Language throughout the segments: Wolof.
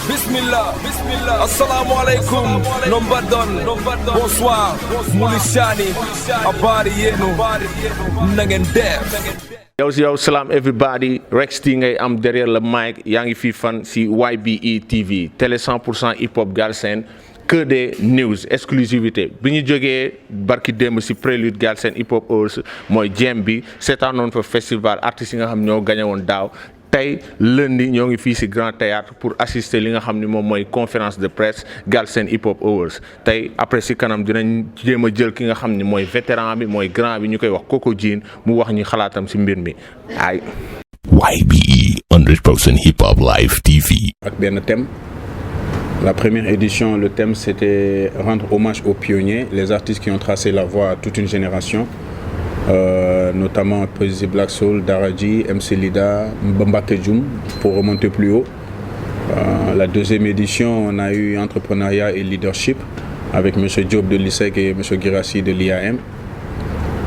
Bismillah, assalamu alaikum, nombadon, bonsoir, mulishani, abari yenu, nangen def. Yo, salam everybody. Rex T ngay am derrière le mic, yaa ngi fii fan si YBE TV, télé 100% hip hop Galsen, que des news, exclusivité. Bi ñu jógee barki démb si Prélude Galsen Hip Hop Awards mooy jam bi seetaanoon fa festival artistes yi nga xam ñoo gagné woon daaw. Tey lundi ñoo ngi fii si Grand Théâtre pour assister li nga xam ni moom mooy conférence de presse Galsen Hip Hop Awards tey après si kanam dinañ jéem a jël ki nga xam ni mooy vétéran bi mooy grand bi ñu koy wax Coco Jean mu wax ñu xalaatam si mbir mi ay. YBE 100% Hip Hop Live TV. Ak benn thème. La première édition, le thème c'était rendre hommage aux pionniers, les artistes qui ont tracé la voie à toute une génération. Notamment Poezy Black Soul, Daraji, MC Lida, Mbambake Djoum, pour remonter plus haut. La deuxième édition, on a eu entrepreneuriat et leadership avec M. Diop de l'ISEC et M. Girassi de l'IAM.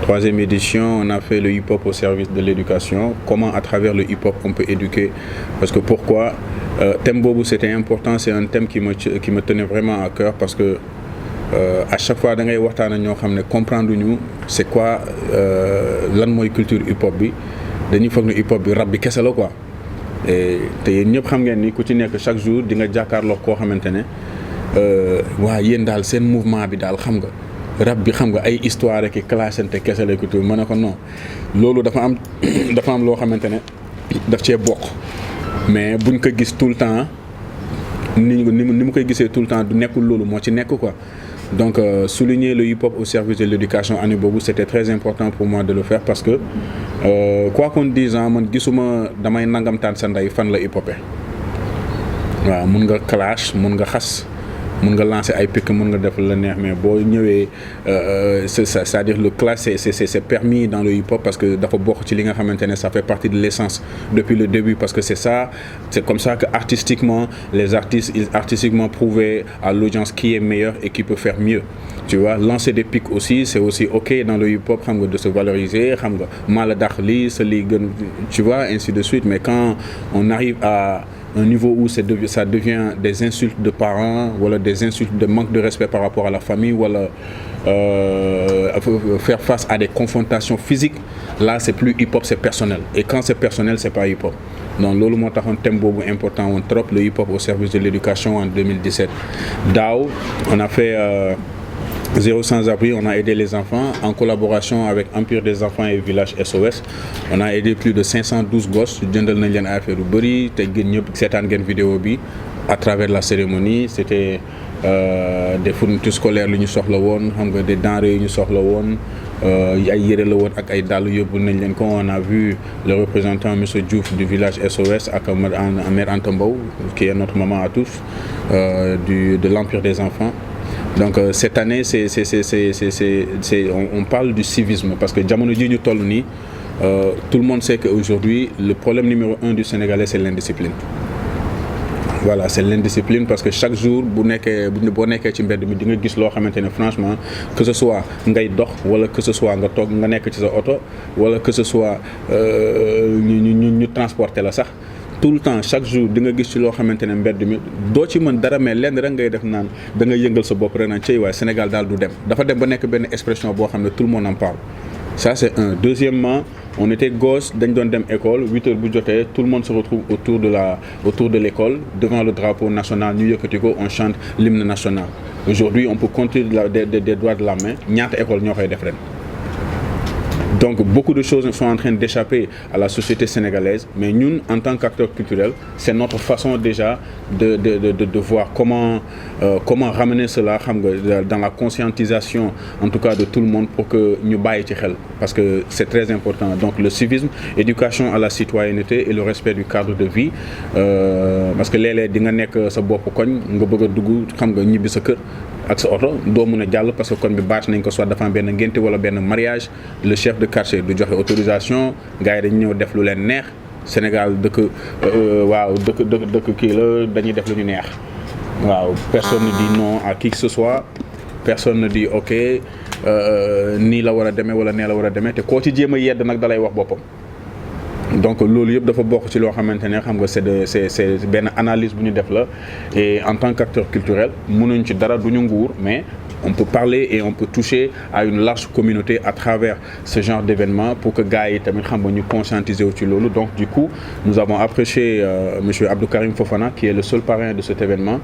Troisième édition, on a fait le hip-hop au service de l'éducation. Comment à travers le hip-hop on peut éduquer? Parce que pourquoi? Thème Bobo c'était important, c'est un thème qui me tenait vraiment à cœur parce que à chaque fois da ngay waxtaan ak ñoo xam ne comprendre ñu c'est quoi lan mooy culture hip hop bi dañuy foog ne hip hop bi rap bi kese la quoi te yéen ñëpp xam ngeen ni ku ci nekk chaque jour di nga jàkkaarloo koo xamante ne waa yéen daal seen mouvement bi daal xam nga rap bi xam nga ay histoire rek i clashante kese la culture ma ne ko non loolu dafa am loo xamante ne daf cee bokk mais buñ ko gis tout le temps ni mu koy gisee tout le temps du nekkul loolu moo ci nekk quoi. Donc souligner le hip-hop au service de l'éducation année boobu c'était très important pour moi de le faire parce que quoi qu'on dise man gisuma damay nangamtaan sa ndey fan la hip-hopé waaw mun nga clash mun nga xas mun nga lancer ay pic mun nga def la neex mais boo ñëwee c'est-à-dire le clash c'est permis dans le hip-hop parce que dafa bokk ci li nga xamante ne ça fait partie de l'essence depuis le début parce que c'est comme ça que artistiquement les artistes ils artistiquement prouvé à l'audience qui est meilleur et qui peut faire mieux tu vois lancer des pics aussi c'est aussi ok dans le hip-hop xam nga de se valoriser xam nga mala dax lii sa lii gën tu vois ainsi de suite mais quand on arrive à un niveau où ça devient des insultes de parents wala des insultes de manque de respect par rapport à la famille wala faire face à des confrontations physiques là c'est plus hip-hop c'est personnel et quand c'est personnel c'est pas hip-hop donc loolu moo taxoon thème boobu important woon trop le hip-hop au service de l'éducation en 2017 daaw on a fait Zéro sans-abri, on a aidé les enfants en collaboration avec Empire des enfants et Village SOS. On a aidé plus de 512 gosses. Jëndal nañ leen affaire yu bari te gën ñëpp seetaan ngeen vidéo bi à travers la cérémonie. C'était des fournitures scolaires lu ñu soxla woon xam nga des denrées yu ñu soxla woon ay yére la woon ak ay dàll yóbbu nañ leen ko. On a vu le représentant monsieur Diouf du Village SOS ak Mère Anta Mbow qui est notre maman à tous de l'Empire des enfants. Donc cette année on parle du civisme parce que jamono ji ñu toll nii tout le monde sait qu'aujourd'hui le problème numéro 1 du Sénégalais c'est l'indiscipline. Voilà c'est l'indiscipline parce que chaque jour boo nekkee ci mbedd mi di nga gis loo xamante ne franchement que ce soit ngay dox wala que ce soit nga toog nga nekk ci sa oto wala que ce soit ñu transporter la sax. Tout le temps chaque jour di nga gis ci loo xamante ne mbedd mi doo ci mën dara mais lenn rek ngay def naan da nga yëngal sa bopp rek naan cey waaye Sénégal daal du dem dafa dem ba nekk benn expression boo xam ne tout le monde en parle ça c'est un. Deuxièmement on était gosses dañ doon dem école 8 heures bu jotee tout le monde se retrouve autour de l'école devant le drapeau national ñu yëkkati ko on chante l'hymne national. Aujourd'hui on peut compter des doigts de la main ñaata école ñoo koy def ren. Donc beaucoup de choses sont en train d'échapper à la société sénégalaise mais ñun en tant qu'acteurs culturels c'est notre façon déjà de voir comment ramener cela xam nga dans la conscientisation en tout cas de tout le monde pour que ñu bàyyi ci xel parce que c'est très important donc le civisme éducation à la citoyenneté et le respect du cadre de vie parce que léeg-léeg di nga nekk sa bopp koñ nga bëgg a dugg xam nga ñibbi sa kër ak sa oto doo mën a jàll parce que koñ bi bâche nañ ko soit dafa am benn ngénte wala benn mariage le chef de quartier du joxe autorisation gars yi dañu ñëw def lu leen neex Sénégal dëkk kii la dañuy def lu ñu neex waaw personne ne dit non à qui que ce soit personne ne dit ok nii la war a demee wala nee la war a demee te koo ci jéem a yedd nag dalay wax boppam donc loolu yëpp dafa bokk ci loo xamante ne xam nga c'est benn analyse bu ñu def la et en tant qu'acteur culturel mënuñ ci dara du ñu nguur mais on peut parler et on peut toucher à une large communauté à travers ce genre d'événement pour que gars yi tamit xam nga ñu conscientiser wu ci loolu. Donc du coup nous avons approché monsieur Abdou Karim Fofana qui est le seul parrain de cet événement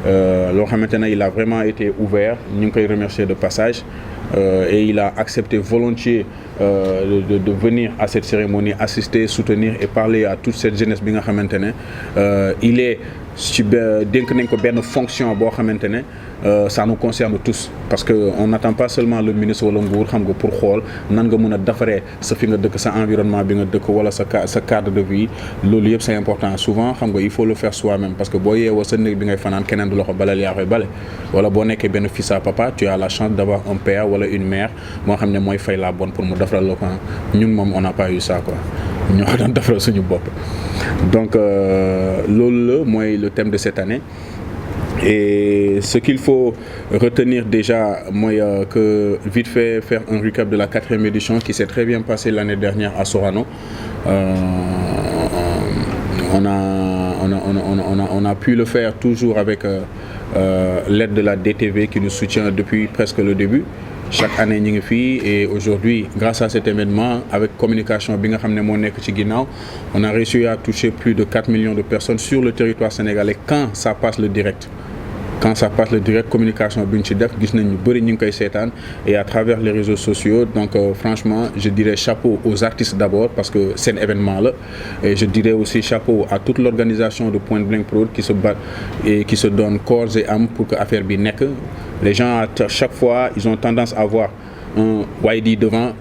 loo xamante ne il a vraiment été ouvert, ñu ngi koy remercier de passage et il a accepté volontiers de venir à cette cérémonie, assister, soutenir et parler à toute cette jeunesse bi nga xamante ne il est ci dénk nañ ko benn fonction boo xamante ne ça nous concerne tous parce que on n'attend pas seulement le ministre wala nguur xam nga pour xool nan nga mën a defaree sa fi nga dëkk sa environnement bi nga dëkk wala sa cadre de vie loolu yëpp c'est important. Souvent xam nga il faut le faire soi-même parce que boo yeewoo sa néeg bi ngay fanaan keneen du la ko balal yaa koy bale wala boo nekkee benn fils à papa tu as la chance d'avoir un père wala une mère moo xam ne mooy fay la bonne pour mu defaral la ko ñun moom on n'a pas eu ça quoi ñoo ko doon defaral suñu bopp. Donc loolu la mooy le thème de cette année. Et ce qu'il faut retenir déjà, moi, que vite fait faire un recap de la 4e édition qui s'est très bien passée l'année dernière à Sorano. On a pu le faire toujours avec l'aide de la DTV qui nous soutient depuis presque le début. Chaque année ñu ngi fii et aujourd'hui grâce à cet événement avec communication bi nga xam ne moo nekk ci ginnaaw on a réussi à toucher plus de 4 millions de personnes sur le territoire sénégalais quand ça passe le direct. Quand ça passe le direct communication bi ñu ci def gis nañ ñu bëri ñu ngi koy seetaan et à travers les réseaux sociaux donc franchement je dirais chapeau aux artistes d'abord parce que seen événement la et je dirais aussi chapeau à toute l'organisation de Point Blank Prod qui se bat et qui se donne corps et âme pour que affaire bi nekk. Les gens à chaque fois ils ont tendance à voir un YD devant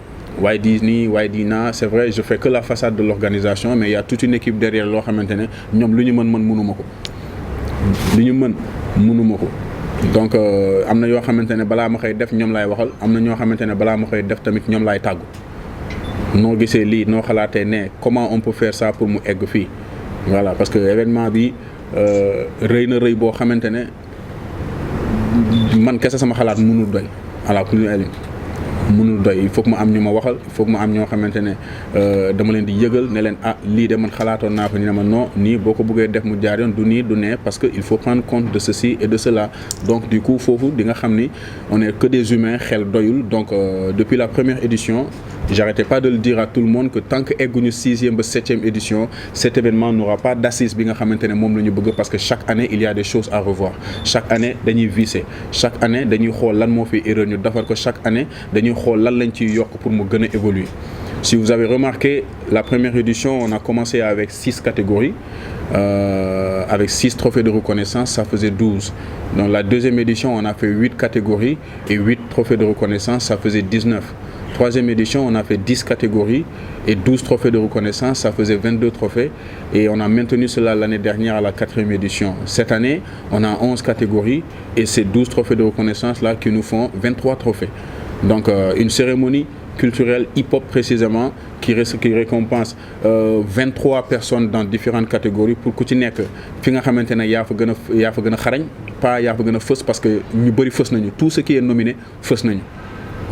YD nii YD naa c'est vrai je fais que la façade de l'organisation mais il y a toute une équipe derrière loo xamante ne ñoom lu ñu mën mënuma ko lu ñu mën mënuma ko donc am na yoo xamante ne balaa ma koy def ñoom laay waxal am na ñoo xamante ne balaa ma koy def tamit ñoom laay tàggu noo gisee lii noo xalaatee ne comment on peut faire ça pour mu egg fii voilà parce que événement bi rëy na rëy boo xamante ne man kese sama xalaat mënul doy ala kulli alin mënul doy il faut que ma am ñu ma waxal il faut que ma am ñoo xamante ne dama leen di yëgal ne leen ah lii de man xalaatoon naa ko ñu ne ma non nii boo ko bëggee def mu jaar yoon du nii du ne parce que il faut prendre compte de ceci et de cela donc du coup foofu di nga xam ni on est que des humains xel doyul donc depuis la première édition j'arrêtais pas de le dire à tout le monde que tant que egguñu 6e ba 7e édition cet événement n'aura pas d'assise bi nga xamante ne moom la ñu bëgg parce que chaque année il y a des choses à revoir chaque année dañuy visser chaque année dañuy xool lan moo fi erreur ñu defar ko chaque année dañuy xool lan lañ ciy yokk pour mu gën a évoluer. Si vous avez remarqué la première édition on a commencé avec 6 catégories avec 6 trophées de reconnaissance ça faisait 12. Donc la deuxième édition on a fait 8 catégories et 8 trophées de reconnaissance ça faisait 19. Troisième édition, on a fait 10 catégories et 12 trophées de reconnaissance, ça faisait 22 trophées et on a maintenu cela l'année dernière à la 4e édition. Cette année, on a 11 catégories et ces 12 trophées de reconnaissance là qui nous font 23 trophées. Donc une cérémonie culturelle hip-hop précisément qui récompense 23 personnes dans différentes catégories pour ku ci nekk fi nga xamante ne yaa fa gën a xarañ pas yaa fa gën a fës parce que ñu bëri fës nañu tout ce qui est nominé fës nañu.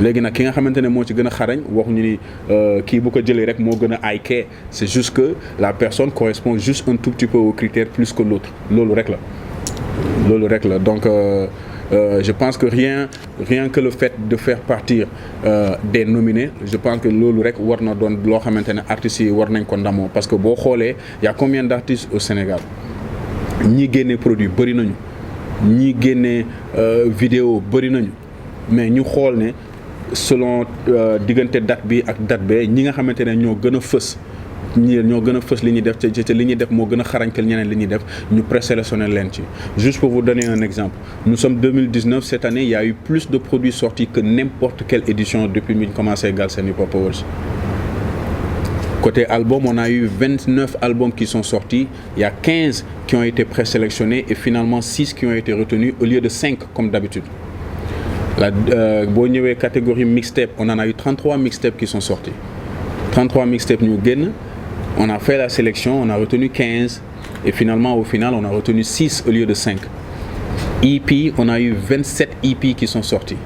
léegi nag ki nga xamante ne moo ci gën a xarañ waxuñu ni kii bu ko jëlee rek moo gën a ay kee c'est juste que la personne correspond juste un tout petit peu aux critères plus que l'autre loolu rek la donc je pense que rien que le fait de faire partir des nominés je pense que loolu rek war na doon loo xamante ne artistes yi war nañ ko ndamoo parce que boo xoolee y a combien d'artistes au Sénégal ñi génnee produit bëri nañu ñi génnee vidéo bëri nañu mais ñu xool ne selon diggante date bi ak date bee ñi nga xamante ne ñoo gën a fës li ñuy def te li ñuy def moo gën a xarañ que ñeneen li ñuy def ñu présélectionner leen ci. Juste pour vous donner un exemple nous sommes 2019 cette année il y a eu plus de produits sortis que n'importe quelle édition depuis bi ñu commencé Galsen Hip Hop Awards. Côté album on a eu 29 albums qui sont sortis il y a 15 qui ont été présélectionnés et finalement 6 qui ont été retenus au lieu de 5 comme d'habitude. Boo ñëwee catégorie mixtape on en a eu 33 mixtapes qui sont sortis 33 mixtapes ñu génn on a fait la sélection on a retenu 15 et finalement au final on a retenu 6 au lieu de 5 EP on a eu 27 EP qui sont sortis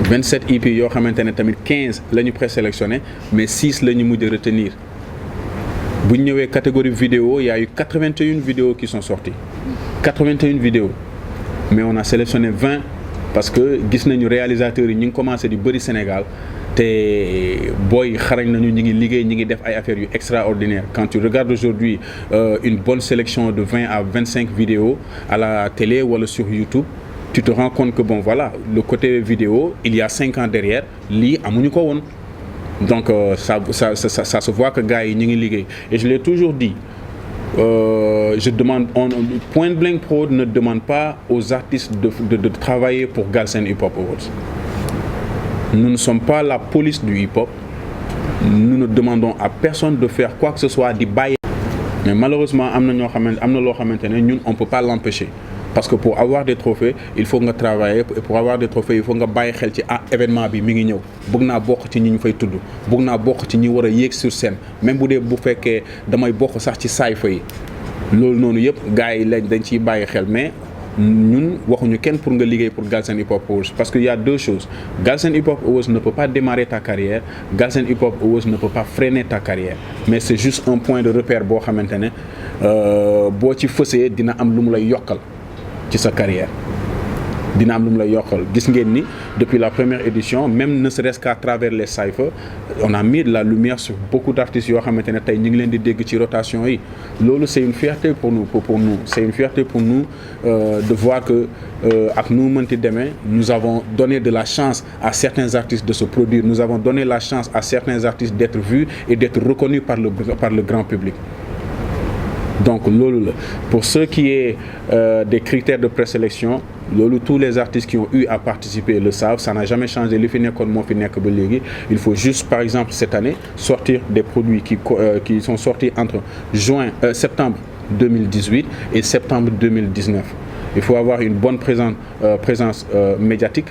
27 EP yoo xamante ne tamit 15 la ñu présélectionné mais 6 la ñu mujj retenir bu ñu ñëwee catégorie vidéo il y a eu 81 vidéos qui sont sorties 81 vidéos mais on a sélectionné 20 parce que gis nañu réalisateurs yi ñu ngi commencé di bëri Sénégal te booy xarañ nañu ñi ngi liggéey ñi ngi def ay affaires yu extraordinaires quand tu regardes aujourd'hui une bonne sélection de 20 à 25 vidéos à la télé wala sur YouTube tu te rends compte que bon voilà le côté vidéo il y a 5 ans derrière lii amuñu ko woon donc ça se voit que gars yi ñi ngi liggéey et je l'ai toujours dit je demande Point Blank Prod ne demande pas aux artistes de travailler pour Galsen Hip Hop Awards. Nous ne sommes pas la police du hip-hop. Nous ne demandons à personne de faire quoi que ce soit di bàyyi. Mais malheureusement am na loo xamante ne ñun on peut pas l'empêcher parce que pour avoir des trophées il faut nga travailler et pour avoir des trophées il faut nga bàyyi xel ci événement bi mi ngi ñëw bëgg naa bokk ci ñi ñu fay tudd bëgg naa bokk ci ñi war a yéeg sur scène même bu fekkee damay bokk sax ci sayfa yi loolu noonu yëpp gars yi lañ dañ ciy bàyyi xel mais ñun waxuñu kenn pour nga liggéey pour Galsen Hip Hop Awards parce que y a deux choses Galsen Hip Hop Awards ne peut pas démarrer ta carrière Galsen Hip Hop Awards ne peut pas freiner ta carrière mais c'est juste un point de repère boo xamante ne boo ci fësee dina am lu mu lay yokkal ci sa carrière dina am lu mu lay yokkal gis ngeen ni depuis la première édition même ne serait-ce qu'à travers les cyphers on a mis de la lumière sur beaucoup d'artistes yoo xamante ne tey ñu ngi leen di dégg ci rotation yi loolu c'est une fierté pour nous c'est une fierté pour nous de voir que ak nu mu mënti demee nous avons donné de la chance à certains artistes de se produire nous avons donné la chance à certains artistes d'être vus et d'être reconnus par le grand public. Donc loolu la pour ce qui est des critères de présélection loolu tous les artistes qui ont eu à participer le savent ça n'a jamais changé li fi nekkoon moo fi nekk ba léegi il faut juste par exemple cette année sortir des produits qui sont sortis entre septembre 2018 et septembre 2019 il faut avoir une bonne présence médiatique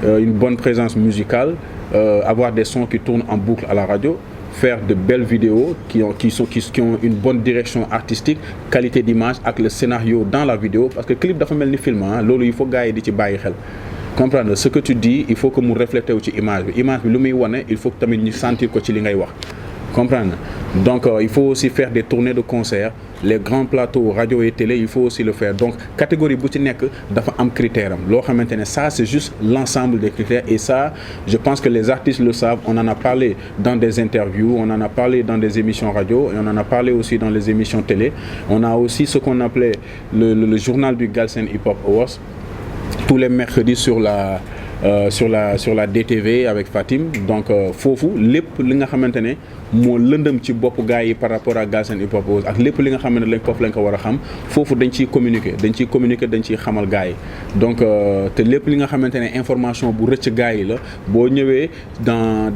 une bonne présence musicale avoir des sons qui tournent en boucle à la radio faire de belles vidéos qui ont une bonne direction artistique qualité d'image ak le scénario dans la vidéo parce que clip dafa mel ni film loolu il faut gars yi di ci bàyyi xel comprendre ce que tu dis il faut que mu refléter wu ci image bi lu muy wane il faut que tamit ñu sentir ko ci li ngay wax comprendre donc il faut aussi faire des tournées de concerts les grands plateaux radio et télé il faut aussi le faire donc catégorie bu ci nekk dafa am critère am loo xamante ne ça c'est juste l'ensemble des critères et ça je pense que les artistes le savent on en a parlé dans des interviews on en a parlé dans des émissions radio et on en a parlé aussi dans les émissions télé on a aussi ce qu'on appelait le journal du Galsen Hip Hop Awards tous les mercredis sur la DTV avec Fatim donc foofu lépp li nga xamante ne moo lëndëm ci bopp gars yi par rapport à Galsen Hip Hop Awards ak lépp li nga xam ne foofu lañ ko war a xam foofu dañ ciy communiquer dañ ciy xamal gars yi donc te lépp li nga xamante ne information bu rëcc gars yi la boo ñëwee dans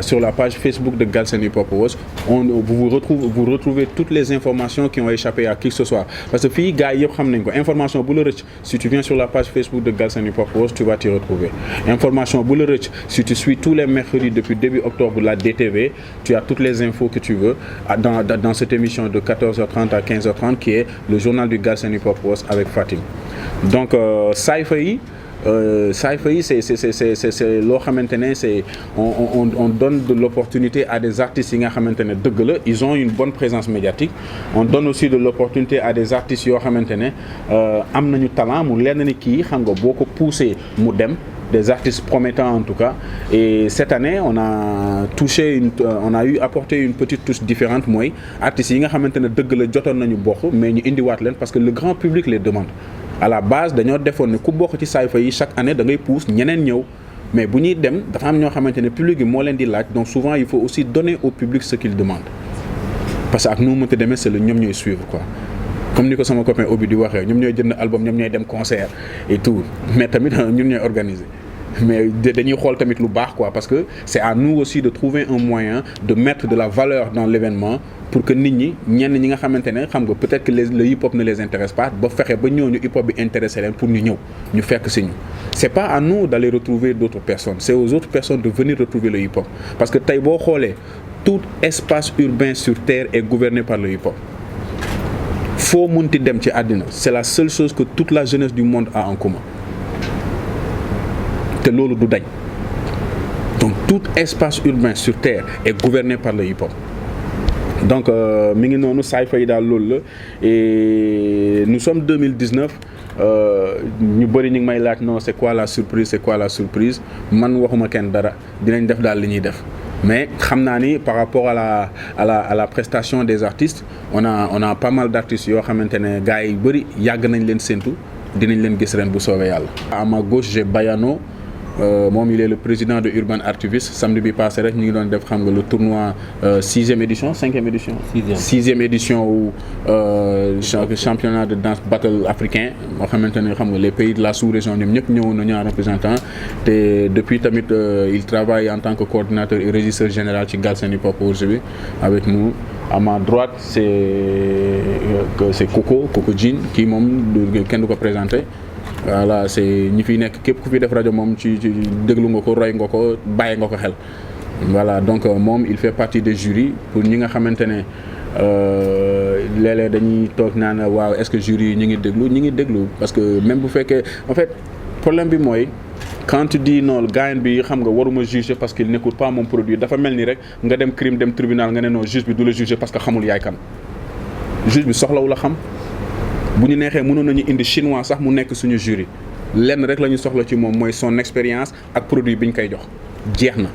sur la page Facebook de Galsen Hip Hop Awards vous retrouvez toutes les informations qui ont échappé à qui que ce soit parce que fii gars yi yëpp xam nañ ko information bu la rëcc si tu viens sur la page Facebook de Galsen Hip Hop Awards tu vas t'y retrouver information bu la rëcc si tu suis tous les mercredis depuis début octobre la DTV tu as toutes les infos que tu veux dans cette émission de 14h30 à 15h30 qui est le journal du Galsen Hip Hop Awards avec Fatim donc sayfa yi c'est loo xamante ne c'est on donne de l'opportunité à des artistes yi nga xamante ne dëgg la ils ont une bonne présence médiatique on donne aussi de l'opportunité à des artistes yoo xamante ne am nañu talent mu lenn ni kii xam nga boo ko poussé mu dem des artistes promettants en tout cas et cette année on a apporté une petite touche différente mooy artistes yi nga xamante ne dëgg la jotoon nañu bokk mais ñu indiwaat leen parce que le grand public les demande à la base dañoo defoon ne ku bokk ci sayfa yi chaque année da ngay pousse ñeneen ñëw mais bu ñuy dem dafa am ñoo xamante ne public bi moo leen di laaj donc souvent il faut aussi donner au public ce qu'il demande parce que ak nu mu mënta demee c'est le ñoom ñooy suivre quoi comme ni ko sama copain Obi di waxee ñoom ñooy jënd album ñoom ñooy dem concert et tout mais tamit ñun ñooy organiser mais dañuy xool tamit lu baax quoi parce que c'est à nous aussi de trouver un moyen de mettre de la valeur dans l'événement pour que nit ñi ñenn ñi nga xamante ne xam nga peut-être que le hip-hop ne les intéresse pas ba fexe ba ñooñu hip-hop bi intéressé leen pour ñu ñëw ñu fekk si ñu c'est pas à nous d'aller retrouver d'autres personnes c'est aux autres personnes de venir retrouver le hip-hop parce que tey boo xoolee tout espace urbain sur terre est gouverné par le hip-hop foo munti dem ci àddina c'est la seule chose que toute la jeunesse du monde a en commun te loolu du dañ donc tout espace urbain sur terre est gouverné par le hip-hop donc mi ngi noonu saay fay daal loolu la et nous sommes 2019 ñu bëri ñu ngi may laaj non c'est quoi la surprise man waxuma kenn dara dinañ def daal li ñuy def mais xam naa ni par rapport à la prestation des artistes on a pas mal d'artistes yoo xamante ne gars yi bëri yàgg nañ leen séntu dinañ leen gis ren bu soobee yàlla. À ma gauche j'ai Bayano. Moom il est le président de Urban Artivists samedi bi passé rek ñu ngi doon def xam nga le tournoi 6e édition 5e édition. 6e édition wu championnat de danse battle africain moo xamante ne xam nga les pays de la sous-région ñoom ñëpp ñëwoon nañu en représentant te depuis tamit il travaille en tant que coordinateur et régisseur général ci Galsen Hip Hop Awards bi avec nous. À ma droite c'est Coco Jean kii moom kenn du ko présenté. Voilà c'est ñi fi nekk képp ku fi def rajo moom ci déglu nga ko roy nga ko bàyyi nga ko xel voilà donc moom il fait partie des jurys pour ñi nga xamante ne léeg-léeg dañuy toog naan waaw est-ce que jury yi ñi ngi déglu parce que même bu fekkee en fait problème bi mooy quand tu dis non gaayen bi xam nga waruma juger parce qu'il n'écoute pas mon produit dafa mel ni rek nga dem crime dem tribunal nga ne non juge bi du la juger parce que xamul yaay kan juge bi soxlawu la xam bu ñu neexee mënoon nañu indi chinois sax mu nekk suñu jury lenn rek la ñu soxla ci moom mooy son expérience ak produit bi ñu koy jox jeex na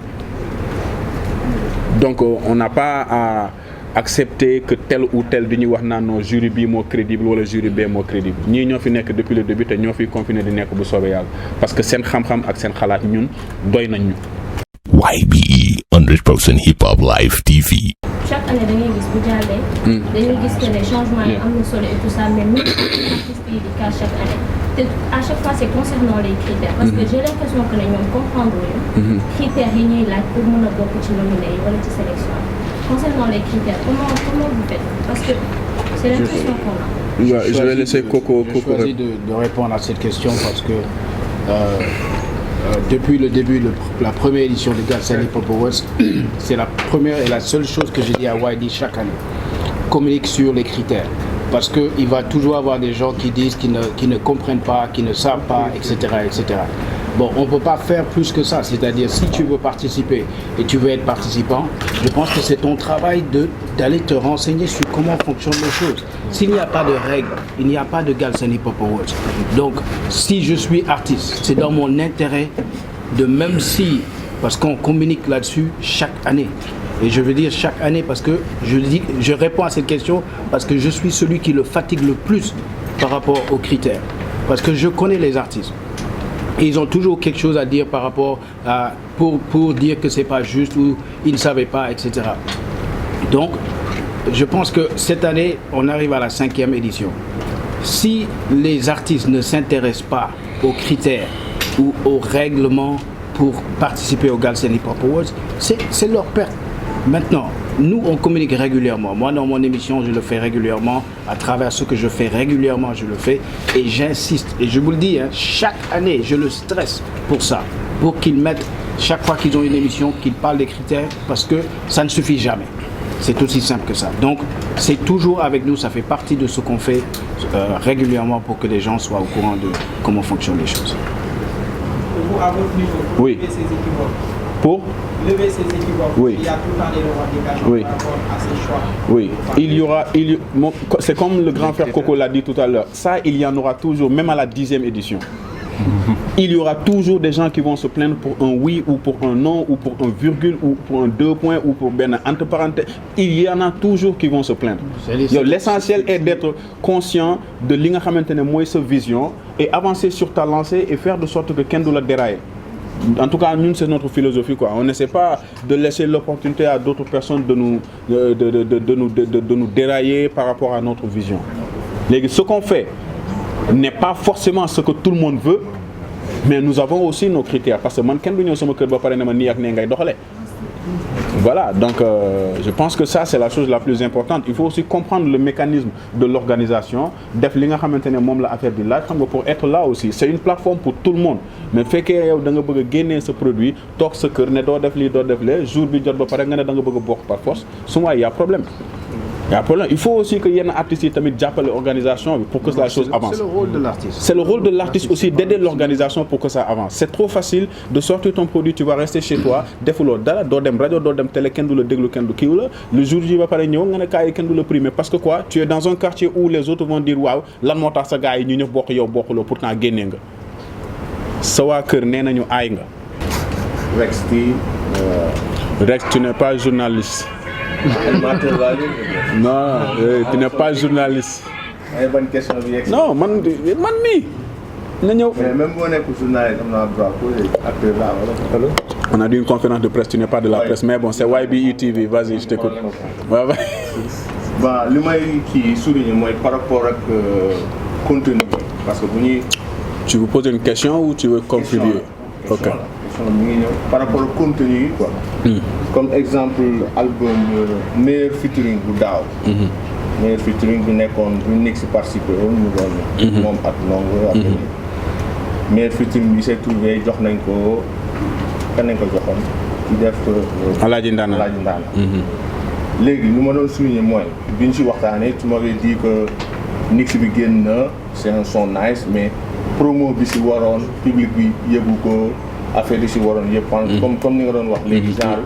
donc on n'a pas à accepter que tel ou tel di ñuy wax naan non jury bii moo crédible wala jury bee moo crédible ñii ñoo fi nekk depuis le début te ñoo fi continuer di nekk bu soobee yàlla parce que seen xam-xam ak seen xalaat ñun doy nañ ñu. YBE 100% Hip Hop Live TV. Chaque année dañuy gis bu jàllee. dañuy gis que les changements yi am na solo et tout ça mais même artistes yi di cas chaque année te à chaque fois c'est concernant les critères. parce que j'ai l'impression que ne ñoom comprendre ñu. critères yi ñuy laaj pour mën a bokk ci nominé yi wala ci sélection concernant les critères comment vous faites parce que c'est l'impression qu'on a. Je vais laisser Coco. Je choisis de répondre à cette question parce que depuis le début, la première édition de Galsen Hip Hop Awards, c'est la première et la seule chose que je dis à YD chaque année. Communique sur les critères. Parce qu'il va toujours avoir des gens qui disent qu'ils ne comprennent pas, qui ne savent pas, etc., etc. Bon, on ne peut pas faire plus que ça. C'est-à-dire, si tu veux participer et tu veux être participant, je pense que c'est ton travail d'aller te renseigner sur comment fonctionnent les choses. S'il n'y a pas de règles, il n'y a pas de Galsen Hip Hop Awards. Donc, si je suis artiste, c'est dans mon intérêt de même si, parce qu'on communique là-dessus chaque année. Et je veux dire chaque année parce que je réponds à cette question parce que je suis celui qui le fatigue le plus par rapport aux critères. Parce que je connais les artistes. Et ils ont toujours quelque chose à dire par rapport à pour dire que c'est pas juste ou ils ne savaient pas, etc. Donc, je pense que cette année, on arrive à la 5e édition. Si les artistes ne s'intéressent pas aux critères ou aux règlements pour participer au Galsen Hip Hop Awards, c'est leur perte. Maintenant, nous, on communique régulièrement. Moi, dans mon émission, je le fais régulièrement. À travers ce que je fais régulièrement, je le fais. Et j'insiste. Et je vous le dis, hein, chaque année, je le stresse pour ça. Pour qu'ils mettent, chaque fois qu'ils ont une émission, qu'ils parlent des critères. Parce que ça ne suffit jamais. C'est aussi simple que ça. Donc, c'est toujours avec nous. Ça fait partie de ce qu'on fait régulièrement pour que les gens soient au courant de comment fonctionnent les choses. Vous, à votre niveau, oui. Lever ces équivoques. Pour lever ces équivoques. Oui. Il y a tout le temps des revendications oui. par rapport à ces choix. Oui, c'est comme le grand frère Coco l'a dit tout à l'heure. Ça, il y en aura toujours, même à la 10e édition. Il y aura toujours des gens qui vont se plaindre pour un oui ou pour un non ou pour un virgule ou pour un 2 points ou pour ben entre parenthèses. Il y en a toujours qui vont se plaindre. L'essentiel est d'être conscient de li nga xamantene moy sa vision et avancer sur ta lancée et faire de sorte que kenn du la dérailler. En tout cas, nous, c'est notre philosophie, quoi. On n'essaie pas de laisser l'opportunité à d'autres personnes de nous dérailler par rapport à notre vision. Ce qu'on fait n'est pas forcément ce que tout le monde veut, mais nous avons aussi nos critères. Parce que moi, je ne sais pas. Voilà, donc je pense que ça c'est la chose la plus importante. Il faut aussi comprendre le mécanisme de l'organisation. Pour être là aussi, c'est une plateforme pour tout le monde. Mais fait que vous avez gagner ce produit, toc ce cœur, ne doit défiler, jour bi jot ba paré nga ne da nga bëgg bokk par force, souvent il y a problème. y a problème. Il faut aussi que yenn artistes yi tamit jàppale organisation bi pour que la chose avance. C'est le rôle de l'artiste. C'est le rôle de l'artiste aussi d'aider l'organisation pour que ça avance. C'est trop facile de sortir ton produit, tu vas rester chez toi, defuloo dara doo dem rajo doo dem télé kenn du la déglu kenn du kiiw la le jour ji ba pare ñëw nga ne kaay kenn du la primer parce que quoi tu es dans un quartier où les autres vont dire waaw lan moo tax sa gars yi ñu ñëpp bokk yow bokkuloo pourtant génnee nga sa waa kër nee nañu aay nga. Rex, tu n'es pas journaliste. Non, tu n'es pas journaliste. Non, man mii. na ñëw. Mais même boo nekk journaliste am naa droit pour acteur là wala. On a dit une conférence de presse, tu n'es pas de la presse, mais bon, c'est YBE TV, vas-y, je t'écoute. Ouais, ouais. Bon, li may kii souligner mooy par rapport ak contenu parce que bu ñuy. Tu veux poser une question ou tu veux contribuer? Ok. Question mi ngi ñëw par rapport au contenu yi quoi. Comme exemple album meilleur featuring bu daaw. Meilleur featuring bu nekkoon bu nekk si participé woon mu doon. moom ak Ndongo ak meilleur featuring bi s'est trouvé jox nañ ko kan nañ ko joxoon ci def. Alaaji Ndana. Léegi lu ma doon souligner mooy bi ñu si waxtaanee tu m'avais dit que Nix bi génn na c'est un son nice mais promo bi si waroon public bi yëgu ko affaire yi si waroon yëpp. comme ni nga doon wax léegi genre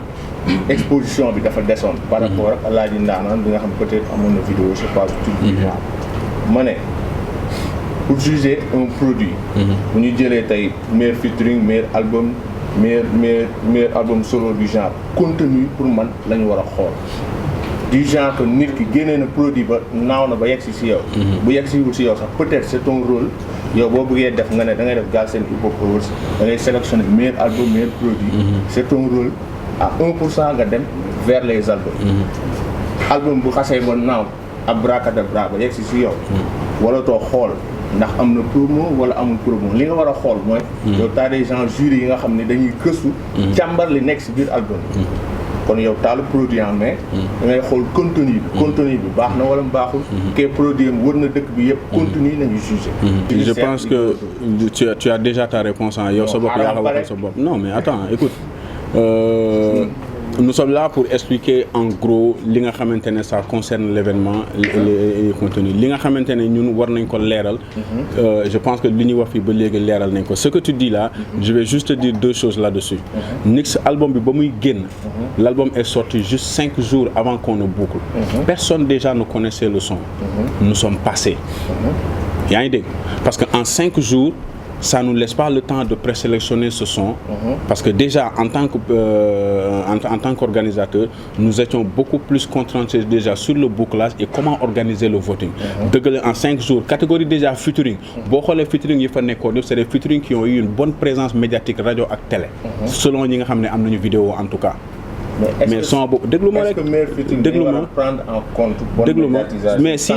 exposition bi dafa desoon. par rapport ak Alaaji Ndana bi nga xam peut-être amoon na vidéo je sais pas tout ma ne pour juger un produit. bu ñu jëlee tey meilleur featuring meilleur album. meilleur album solo du genre contenu pour man la ñu war a xool du genre que nit ki génnee na produit ba naaw na ba yegg si yow. bu yegg si wul si yow sax peut-être c'est ton rôle yow boo bëggee def nga ne da ngay def Galsen Hip Hop Awards da ngay sélectionner meilleur album meilleur produit. C'est ton rôle à 1% nga dem vers les albums. Album bu xasee ba naaw abracadabra ba yegg si yow. wala too xool. ndax am na promo wala amul promo li nga war a xool mooy. yow t'as des gens jury yi nga xam ne dañuy gëstu. càmbar li nekk si biir album kon yow t'as le produit en main. da ngay xool contenu bi. contenu bi baax na wala mu baaxul. kee produit am wër na dëkk bi yëpp contenu nañu jugé. Je pense que tu as déjà ta réponse en yow sa bopp yaa ko waxal sa bopp. Non mais attends écoute. Nous sommes là pour expliquer en gros li nga xamante ne ça concerne l'événement les contenus li nga xamante ne ñun war nañ ko leeral. Je pense que li ñuy wax fii ba léegi leeral nañ ko ce que tu dis là. Je vais juste te dire deux choses là-dessus. Nix album bi ba muy génn. L'album est sorti juste 5 jours avant qu'on ne boucle. Personne déjà ne connaissait le son. Nous sommes passés. yaa ngi dégg parce que en 5 jours. Ça nous laisse pas le temps de présélectionner ce son parce que déjà en tant qu'organisateur nous étions beaucoup plus concentrés déjà sur le bouclage et comment organiser le voting dëgg la en 5 jours catégorie déjà featuring boo xoolee featuring yi fa nekkoon yëpp c'est des featuring qui ont eu une bonne présence médiatique radio ak télé selon ñi nga xam ne am nañu vidéo en tout cas mais son boobu déglu ma rek déglu ma prendre en compte déglu ma mais si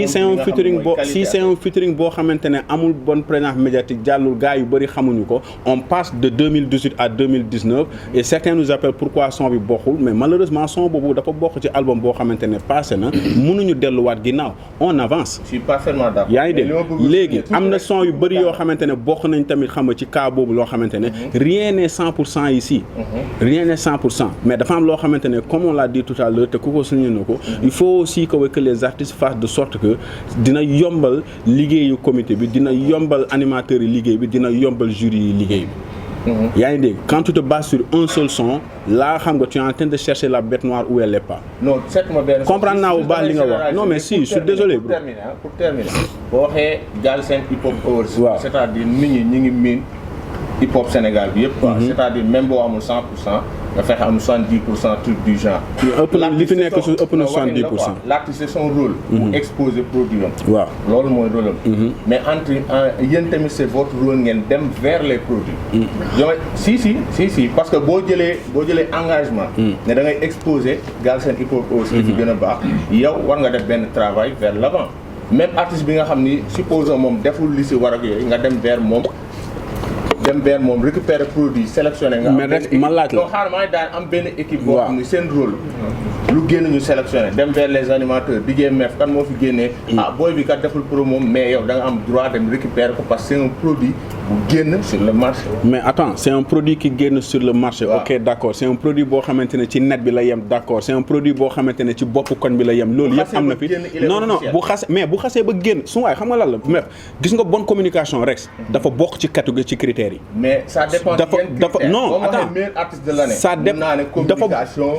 c'est un featuring boo xamante ne amul bonne présence médiatique jàllul gars yu bëri xamuñu ko on passe de 2018 à 2019 et certains nous appellent pourquoi son bi bokkul mais malheureusement son boobu dafa bokk ci album boo xamante ne passé na mënuñu delluwaat ginnaaw on avance. Je suis parfaitement d'accord. yaa ngi dégg léegi am na son yu bëri yoo xamante ne bokk nañ tamit xam nga ci cas boobu loo xamante ne rien n'est 100% ici. Rien n'est 100%. Mais dafa am loo xamante ne comme on l'a dit tout à l'heure te ku ko signé na ko il faut aussi que les artistes fassent de sorte que dina yombal liggéeyu comité bi dina yombal animateurs yi liggéey bi dina yombal jury yi liggéey bi. yaa ngi dégg quand tu te bases sur un seul son là xam nga tu es en train de chercher la bête noire où elle est pas. Non comprendre naa bu baax li nga wax non mais si je suis désolé. pour terminer boo waxee Galsen Hip Hop Awards. waaw c'est-à-dire nit ñi ñu ngi miin hip hop Sénégal bi yëpp. c'est-à-dire même boo amul 100%. nga fexe am 70% truc du genre. ëpp na li fi nekk su ëpp na 70%. L'artiste c'est son rôle. pour exposer produit am. waaw loolu mooy rôle am. mais entre yéen tamit c'est votre rôle ngeen dem vers les produits. yow si parce que boo jëlee engagement. ne da ngay exposer Galsen Hip Hop aussi fi gën a baax. yow war nga def benn travail vers l'avant même artiste bi nga xam ni supposons moom deful li si war ak yooyu nga dem vers moom. Récupérer produit sélectionner nga. mais rek ma laaj la donc xaaral maa ngi daan am benn équipe. boo xam ne seen rôle. lu génn ñu sélectionner dem vers les animateurs DJ Mef kan moo fi génnee. booy bi kat deful promo mais yow da nga am droit dem récupérer ko parce que c'est un produit bu génn sur le marché. mais attends c'est un produit qui gagne sur le marché. Ouais. Ok d'accord c'est un produit boo xamante ne ci net bi la yem d'accord c'est un produit boo xamante ne ci bopp koñ bi la yem. loolu yëpp am na fi non bu xasee ba génn su waay xam nga lan la mais gis nga bonne communication Rex dafa bokk ci catégorie ci critères yi. mais ça dépend non attends meilleur artiste de l'année. ça dépend dafa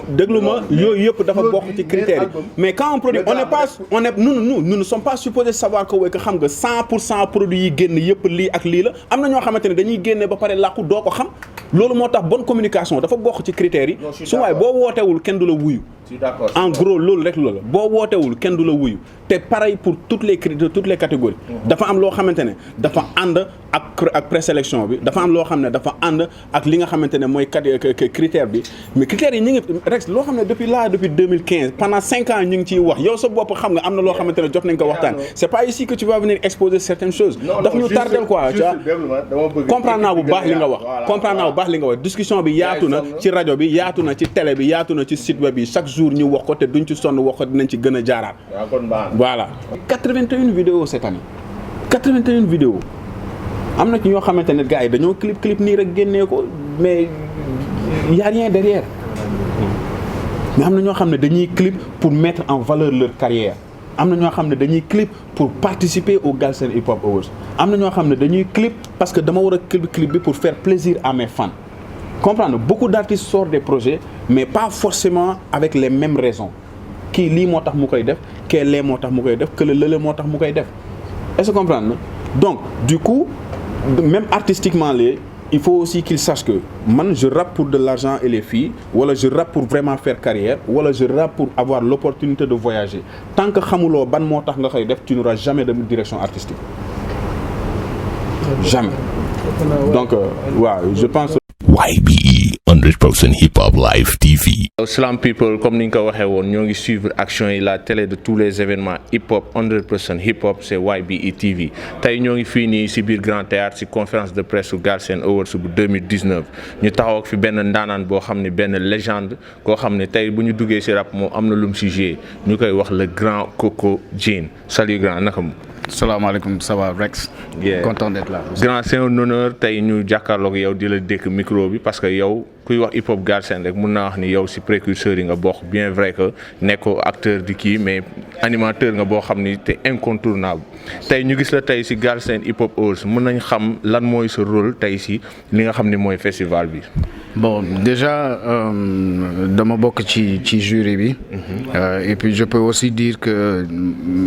déglu ma yooyu yëpp dafa bokk ci critères yi mais quand on produit nous ne sommes pas supposés savoir que xam nga 100% produits yi génn yëpp lii ak lii la am na ñoo xamante ne dañuy génne ba pare làqu doo ko xam loolu moo tax bonne communication dafa bokk ci critères yi su waay boo wootewul kenn du la wuyu en gros loolu rek loolu la boo wootewul kenn du la wuyu te pareil pour toutes les catégories dafa am loo xamante ne dafa ànd ak présélection bi dafa am loo xam ne dafa ànd ak li nga xamante ne mooy critère bi mais critères yi ñu ngi rek loo xam ne depuis 2015 pendant 5 ans ñu ngi ciy wax yow sa bopp xam nga am na loo xamante ne jot nañ ko waxtaan c'est pas ici que tu vas venir exposer certaines choses daf ñu tardel quoi tu vois comprendre naa bu baax li nga wax discussion bi yaatu na ci rajo bi yaatu na ci télé bi yaatu na ci site web bi chaque jour ñu wax ko te duñ ci sonn wax ko dinañ ci gën a jaaraat voilà 81 vidéos cette année 81 vidéos am na ci ñoo xamante ne gars yi dañoo clip nii rek génnee ko mais y a rien derrière mais am na ñoo xam ne dañuy clip pour mettre en valeur leur carrière am na ñoo xam ne dañuy clip pour participer au Galsen Hip Hop Awards am na ñoo xam ne dañuy clip parce que dama war a clip bi pour faire plaisir à mes fans comprendre beaucoup d'artistes sortent des projets mais pas forcément avec les mêmes raisons kii lii moo tax mu koy def kee lee moo tax mu koy def que lële moo tax mu koy def est-ce que comprendre na donc du coup même artistiquement il faut aussi qu'ils sachent que man je rappe pour de l'argent et les filles wala je rappe pour vraiment faire carrière wala je rappe pour avoir l'opportunité de voyager tant que xamuloo ban moo tax nga koy def tu n'auras jamais de direction artistique jamais donc waaw je pense YBE 100% Hip Hop Live TV. Slam people comme ni ñu ko waxee woon ñoo ngi suivre action yi la télé de tous les événements hip hop 100% hip hop c'est YBE TV tey ñoo ngi fii nii si biir Grand Théâtre si conférence de presse su Galsen Awards bu 2019 ñu taxaw ak fi benn ndaanaan boo xam ne benn légende koo xam ne tey bu ñu duggee si rap moom am na lu mu si joué ñu koy wax le grand Coco Jean salut grand naka mu. salaamaaleykum ça va Rex. Yeah. Content d'être là. Grand c'est un honneur tey ñu jàkkaarloog yow di la dékk micro bi parce que yow kuy wax hip hop Galsen rek mun naa wax ni yow si précurseurs yi nga bokk bien vrai que nekkoo acteur di kii mais animateur nga boo xam ni te incontournable tey ñu gis la tey si Galsen Hip Hop Awards mën nañ xam lan mooy sa rôle tey si li nga xam ni mooy festival bi. Bon, déjà, dama bokk ci jury bi. Et puis je peux aussi dire que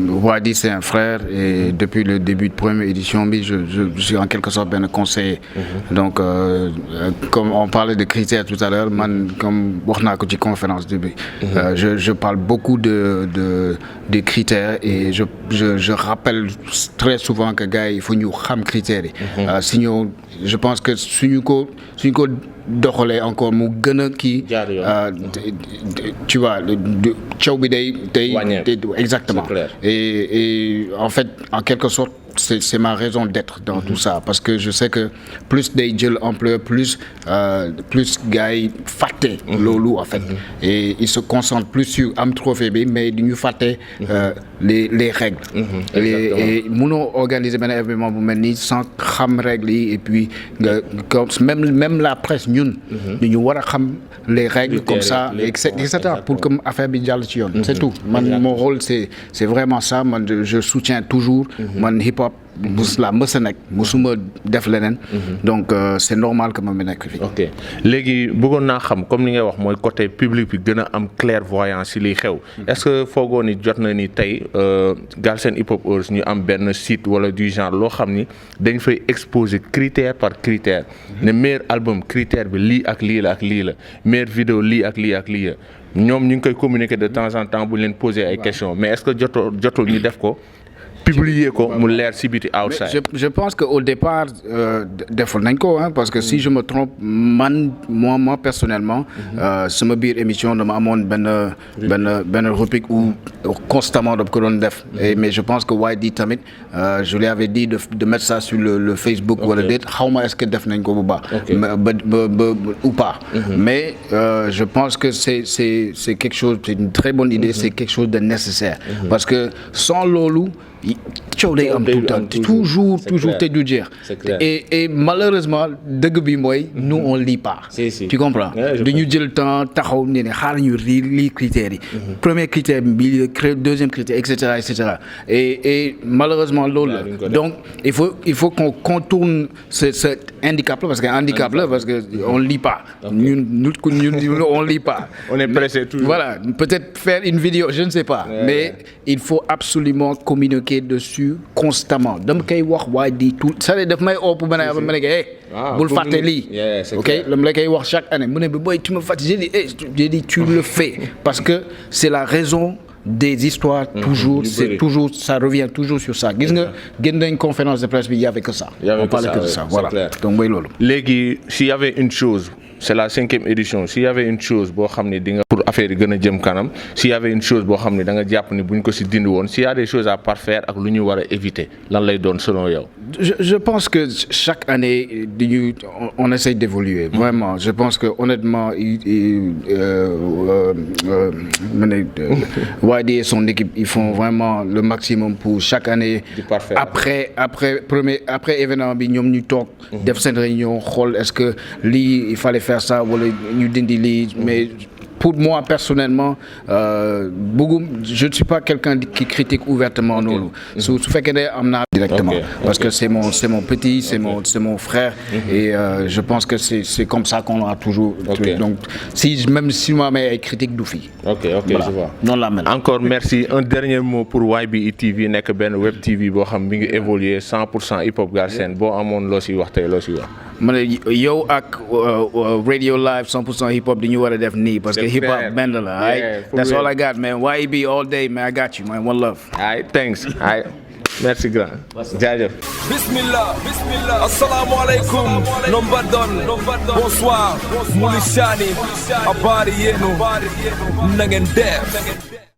Wadi c'est un frère et depuis le début de première édition bi je suis en quelque sorte benn conseiller. Donc comme on parlait de critères tout à l'heure man comme wax naa ko ci conférence bi. Je parle beaucoup de critères et je rappelle très souvent que gars yi il faut ñu xam critères yi. Sinon je pense que suñu ko doxalee encore mu gën a kii tu vois coow bi day exactement et en fait en quelque sorte c'est ma raison d'être dans tout ça parce que je sais que plus day jël ampleur plus gars yi fàtte loolu en fait et ils se concentrent plus sur am trophée bi mais du ñu fàtte les règles et mënoo organiser benn événement bu mel nii sans xam règles yi et puis même la presse ñun ñu war a xam les règles comme ça etc pour que affaire bi jàll ci yoon c'est tout man mon rôle c'est vraiment ça man je soutiens toujours man hip hop mus la mës a nekk musuma def leneen donc c'est normal que ma mi nekk fii. ok léegi bëggoon naa xam comme ni ngay wax mooy côté public bi gën a am clairvoyance ci liy xew est-ce que foogoo ni jot na ni tey Galsen Hip Hop Awards ñu am benn site wala du genre loo xam ni dañ fay exposer critère par critère ne meilleur album critère bi lii ak lii la ak lii la meilleure vidéo lii ak lii ak lii la ñoom ñu ngi koy communiquer de temps en temps bu ñu leen poser ay questions mais est-ce que jotul ñu def ko. publier ko mu leer si biti outside. Je pense que au départ defoon nañ ko parce que si je me trompe moi personnellement sama biir émission dama amoon benn rubrique où constamment daf ko doon def mais je pense que YD tamit je lui avais dit de mettre ça sur le Facebook wala déet xawma est-ce que def nañ ko bu baax ou pas mais je pense que c'est quelque chose c'est une très bonne idée c'est quelque chose de nécessaire parce que sans loolu coow day am tout le temps toujours te du jeex et malheureusement dëgg bi mooy nous on lit pas tu comprends dañu jël temps taxaw ne xaar ñu lii critères yi premier critère bi deuxième critère etc et malheureusement loolu la donc il faut qu'on contourne ce handicap là parce que handicap là parce que on lit pas ñun on lit pas on est pressé toujours voilà peut-être faire une vidéo je ne sais pas mais il faut absolument communiquer dessus constamment dama koy wax waaye di tout ça daf may oo pour ma ne bul fàtte lii ok dama la koy wax chaque année mu ne bi booy tu me fàtte j'ai dit tu le fais parce que c'est la raison des histoires toujours c'est toujours ça revient toujours sur ça gis nga génn nañ conférence de presse bi il y avait que ça on parlait que de ça voilà donc mooy loolu léegi s'il y avait une chose c'est la 5e édition s'il y avait une chose boo xam ne di nga pour affaire yi gën a jëm kanam s'il y avait une chose boo xam ne da nga jàpp ni buñ ko si dindi woon s'il y a des choses à parfaire ak lu ñu war a éviter lan lay doon selon yow. Je pense que chaque année on essaie d'évoluer vraiment je pense que honnêtement Wadi et son équipe ils font vraiment le maximum pour chaque année après événement bi ñoom ñu toog def seen réunion xool est-ce que lii il fallait faire ça wala ñu dindi lii mais pour moi personnellement je ne suis pas quelqu'un qui critique ouvertement loolu su fekkee ne am naa directement parce que c'est mon petit c'est mon frère et je pense que c'est comme ça qu'on a toujours donc même si ma amee ay critique du fi voilà. Je vois noonu la mel encore merci un dernier mot pour YBE TV nekk benn web TV boo xam mi ngi évoluer 100% hip hop Galsen boo amoon loo si wax tey loo si wax ma ne yow ak radio live 100% hip hop di ñu war a def nii parce que hip hop band la that's all I got man YB all day man I got you man one love thanks merci grand jaajëf bismillah assalamu alaikum nombadon bonsoir mulishani habari yenu na ngeen def